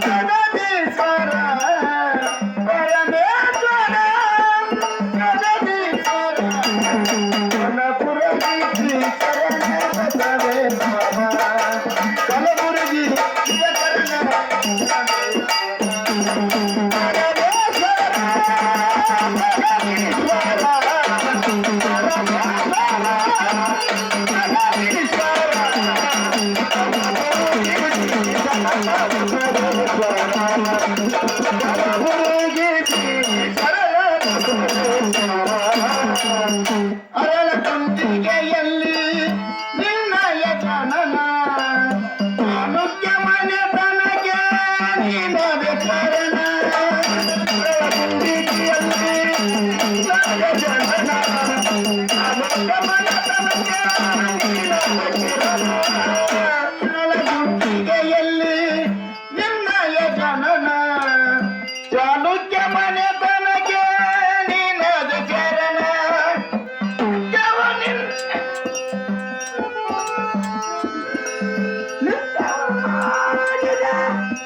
ಜಗದೀಶ್ವರ ಪರಮೇಶ್ವರ ಜಗದೀಶ್ವರ ಕಲಬುರಗಿ ಶರಣ ಬಸವೇಶ್ವರ ಕಲಬುರಗಿ ಅರಳ ಕುಂತಿಗೆಯಲ್ಲಿ ನಿನ್ನಯ ಜನನ ಮುಖ್ಯ ಮನೆ ತನಗೆ ನೀನದೆ ಕಾರಣ ಕುಂತಿಗೆಯಲ್ಲಿ ಜನನ ಮುಖ್ಯ ಮನೆ ತನಗೆ ಗುಂಟಿಗೆಯಲ್ಲಿ ನಿನ್ನಯ ಜನನ ಚಾಲುಕ್ಯ ಮನೆ ತನಗೆ ನೀನದ ಚರಣ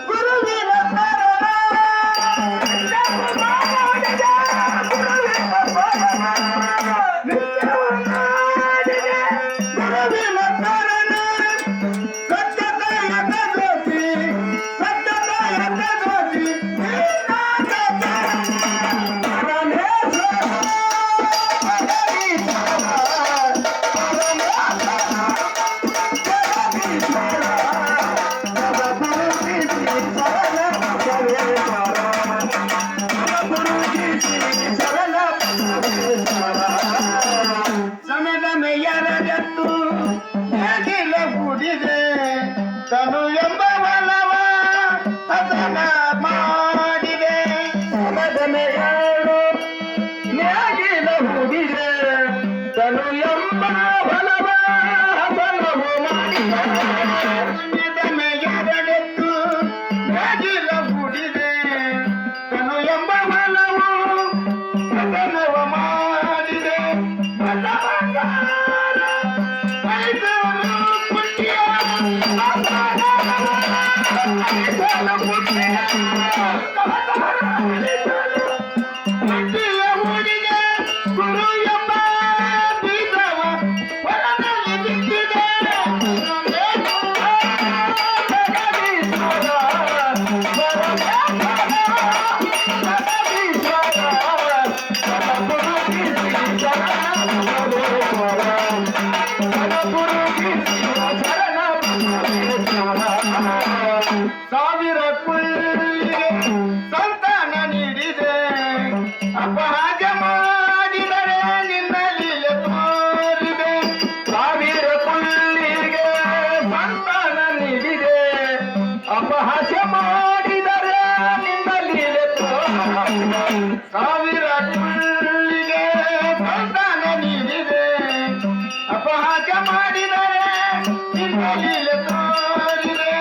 ಗುರುವಿನ ತನು ಎಂಬ ಬಲವ ಅದನ ಮಾಡಿದೆ ಮದನೆಯಾಳು ನ್ಯಾಗಿನ ಹುಡಿದೆ ತನು ಎಂಬ ಬಲವ ಅದನವು ಮಾಡಿದೆ ಎರಡೆತ್ತು ನ್ಯಾಗಿನ ಹುಡಿದೆ ತನು ಎಂಬ ಬಲವು ಅದನವ ಮಾಡಿದೆ ಗುರು ಎಂಬ ಬೀಜವ ಹೊಲದಲ್ಲಿ ಬಿಟ್ಟಿದೆ ಸಾವಿರ ಕುಳ್ಳಿಗೆ ಸಂತಾನ ನೀಡಿದೆ ಅಪಹಾಜ ಮಾಡಿದರೆ ನಿನ್ನ ಲೀಲೆ ತೋರಿದೆ ಸಾವಿರ ಕುಳ್ಳಿಗೆ ಸಂತಾನ ನೀಡಿದೆ ಅಪಹಾಜ ಮಾಡಿದರೆ ನಿನ್ನ ಲೀಲೆ ತೋರಿದೆ ಸಾವಿರ ಕುಳ್ಳಿಗೆ ಸಂತಾನ ನೀಡಿದೆ ಅಪಹಾಜ ಮಾಡಿದರೆ ನಿನ್ನ ಲೀಲೆ ತೋರಿದೆ